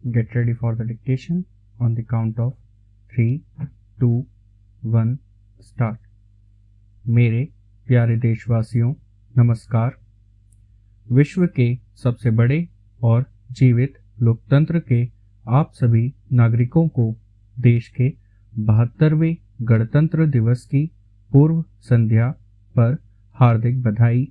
Get ready for the dictation on the count of 3, 2, 1, start. मेरे प्यारे देशवासियों, नमस्कार। विश्व के सबसे बड़े और जीवित लोकतंत्र के आप सभी नागरिकों को देश के 72वें गणतंत्र दिवस की पूर्व संध्या पर हार्दिक बधाई।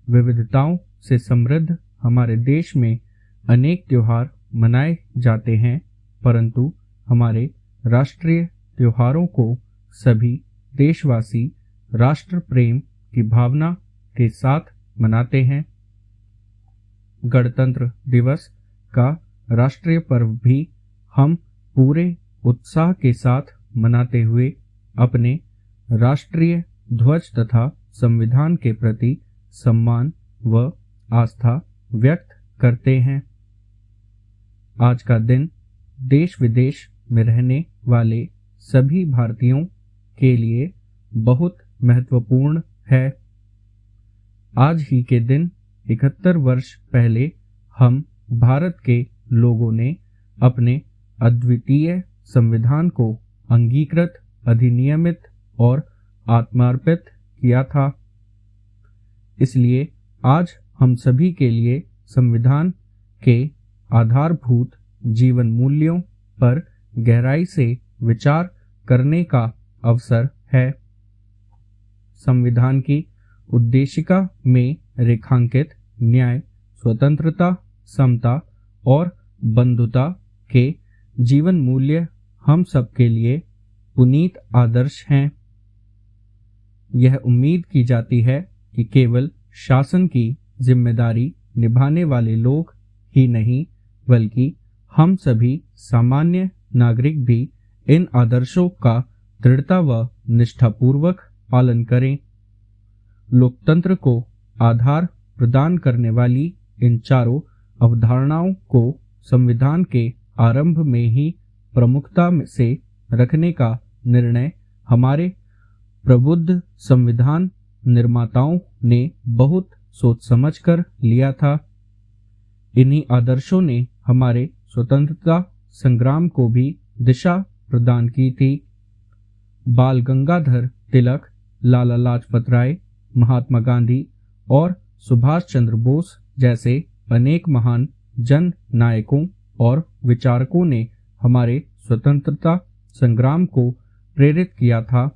विविधताओं से समृद्ध हमारे देश में अनेक त्योहार मनाए जाते हैं, परंतु हमारे राष्ट्रीय त्योहारों को सभी देशवासी राष्ट्र प्रेम की भावना के साथ मनाते हैं। गणतंत्र दिवस का राष्ट्रीय पर्व भी हम पूरे उत्साह के साथ मनाते हुए अपने राष्ट्रीय ध्वज तथा संविधान के प्रति सम्मान व आस्था व्यक्त करते हैं। आज का दिन देश विदेश में रहने वाले सभी भारतीयों के लिए बहुत महत्वपूर्ण है। आज ही के दिन 71 वर्ष पहले हम भारत के लोगों ने अपने अद्वितीय संविधान को अंगीकृत, अधिनियमित और आत्मार्पित किया था। इसलिए आज हम सभी के लिए संविधान के आधारभूत जीवन मूल्यों पर गहराई से विचार करने का अवसर है। संविधान की उद्देशिका में रेखांकित न्याय, स्वतंत्रता, समता और बंधुता के जीवन मूल्य हम सबके लिए पुनीत आदर्श हैं। यह उम्मीद की जाती है कि केवल शासन की जिम्मेदारी निभाने वाले लोग ही नहीं, बल्कि हम सभी सामान्य नागरिक भी इन आदर्शों का दृढ़ता व निष्ठापूर्वक पालन करें। लोकतंत्र को आधार प्रदान करने वाली इन चारों अवधारणाओं को संविधान के आरंभ में ही प्रमुखता से रखने का निर्णय हमारे प्रबुद्ध संविधान निर्माताओं ने बहुत सोच समझकर लिया था। इन्हीं आदर्शों ने हमारे स्वतंत्रता संग्राम को भी दिशा प्रदान की थी। बाल गंगाधर तिलक, लाला लाजपत राय, महात्मा गांधी और सुभाष चंद्र बोस जैसे अनेक महान जन नायकों और विचारकों ने हमारे स्वतंत्रता संग्राम को प्रेरित किया था।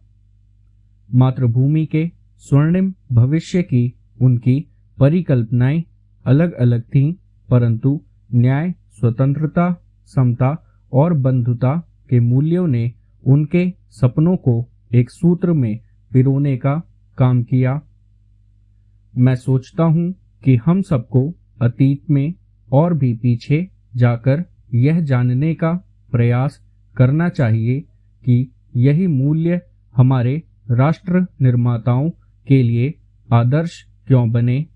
मातृभूमि के स्वर्णिम भविष्य की उनकी परिकल्पनाएं अलग अलग थीं, परंतु न्याय, स्वतंत्रता, समता और बंधुता के मूल्यों ने उनके सपनों को एक सूत्र में पिरोने का काम किया। मैं सोचता हूं कि हम सबको अतीत में और भी पीछे जाकर यह जानने का प्रयास करना चाहिए कि यही मूल्य हमारे राष्ट्र निर्माताओं के लिए आदर्श क्यों बने।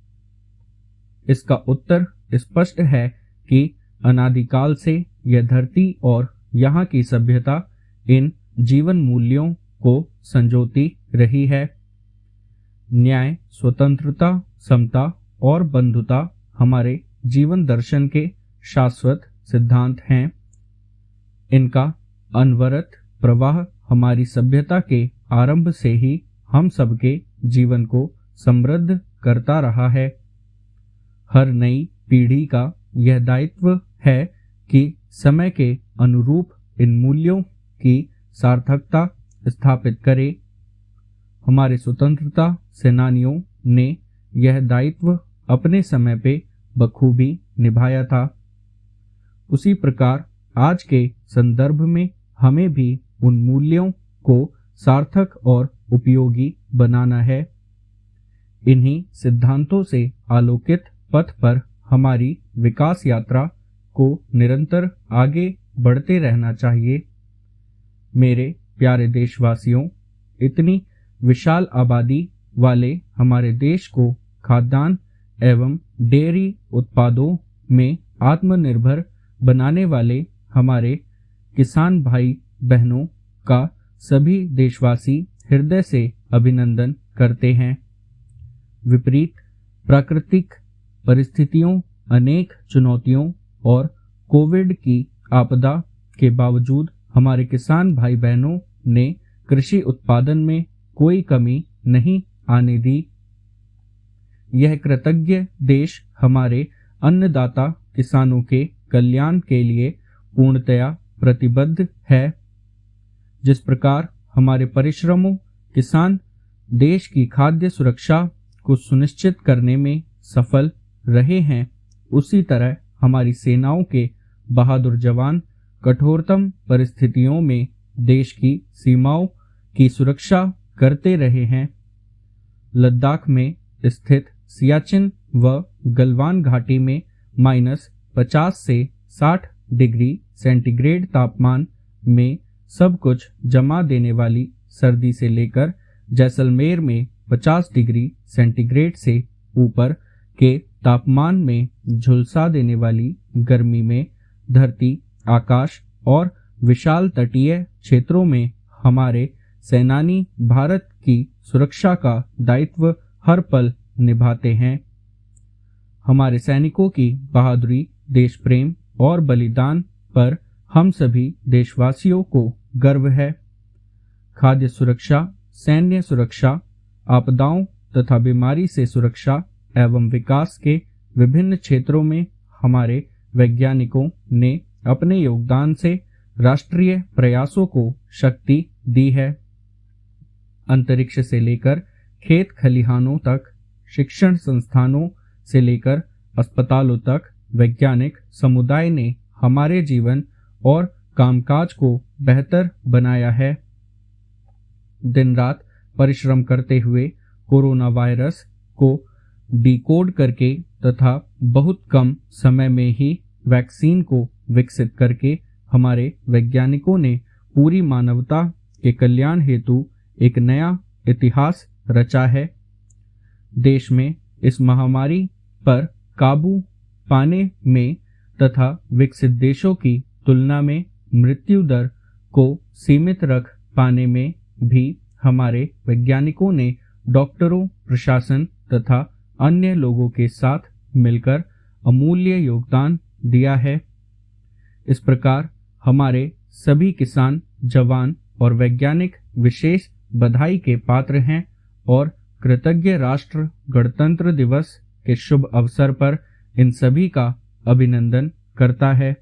इसका उत्तर स्पष्ट है कि अनादिकाल से यह धरती और यहाँ की सभ्यता इन जीवन मूल्यों को संजोती रही है। न्याय, स्वतंत्रता, समता और बंधुता हमारे जीवन दर्शन के शाश्वत सिद्धांत हैं। इनका अनवरत प्रवाह हमारी सभ्यता के आरंभ से ही हम सबके जीवन को समृद्ध करता रहा है। हर नई पीढ़ी का यह दायित्व है कि समय के अनुरूप इन मूल्यों की सार्थकता स्थापित करे। हमारे स्वतंत्रता सेनानियों ने यह दायित्व अपने समय पे बखूबी निभाया था। उसी प्रकार आज के संदर्भ में हमें भी उन मूल्यों को सार्थक और उपयोगी बनाना है। इन्हीं सिद्धांतों से आलोकित पथ पर हमारी विकास यात्रा को निरंतर आगे बढ़ते रहना चाहिए। मेरे प्यारे देशवासियों, इतनी विशाल आबादी वाले हमारे देश को खाद्यान्न एवं डेयरी उत्पादों में आत्मनिर्भर बनाने वाले हमारे किसान भाई बहनों का सभी देशवासी हृदय से अभिनंदन करते हैं। विपरीत प्राकृतिक परिस्थितियों, अनेक चुनौतियों और कोविड की आपदा के बावजूद हमारे किसान भाई बहनों ने कृषि उत्पादन में कोई कमी नहीं आने दी। यह कृतज्ञ देश हमारे अन्नदाता किसानों के कल्याण के लिए पूर्णतया प्रतिबद्ध है। जिस प्रकार हमारे परिश्रमों किसान देश की खाद्य सुरक्षा को सुनिश्चित करने में सफल रहे हैं, उसी तरह हमारी सेनाओं के बहादुर जवान कठोरतम परिस्थितियों में देश की सीमाओं की सुरक्षा करते रहे हैं। लद्दाख में स्थित सियाचिन व गलवान घाटी में -50 से 60 डिग्री सेंटीग्रेड तापमान में सब कुछ जमा देने वाली सर्दी से लेकर जैसलमेर में 50 डिग्री सेंटीग्रेड से ऊपर के तापमान में झुलसा देने वाली गर्मी में धरती, आकाश और विशाल तटीय क्षेत्रों में हमारे सेनानी भारत की सुरक्षा का दायित्व हर पल निभाते हैं। हमारे सैनिकों की बहादुरी, देश प्रेम और बलिदान पर हम सभी देशवासियों को गर्व है। खाद्य सुरक्षा, सैन्य सुरक्षा, आपदाओं तथा बीमारी से सुरक्षा एवं विकास के विभिन्न क्षेत्रों में हमारे वैज्ञानिकों ने अपने योगदान से राष्ट्रीय प्रयासों को शक्ति दी है। अंतरिक्ष से लेकर खेत खलिहानों तक, शिक्षण संस्थानों से लेकर अस्पतालों तक वैज्ञानिक समुदाय ने हमारे जीवन और कामकाज को बेहतर बनाया है। दिन रात परिश्रम करते हुए कोरोना वायरस को डिकोड करके तथा बहुत कम समय में ही वैक्सीन को विकसित करके हमारे वैज्ञानिकों ने पूरी मानवता के कल्याण हेतु एक नया इतिहास रचा है। देश में इस महामारी पर काबू पाने में तथा विकसित देशों की तुलना में मृत्यु दर को सीमित रख पाने में भी हमारे वैज्ञानिकों ने डॉक्टरों, प्रशासन तथा अन्य लोगों के साथ मिलकर अमूल्य योगदान दिया है। इस प्रकार हमारे सभी किसान, जवान और वैज्ञानिक विशेष बधाई के पात्र हैं और कृतज्ञ राष्ट्र गणतंत्र दिवस के शुभ अवसर पर इन सभी का अभिनंदन करता है।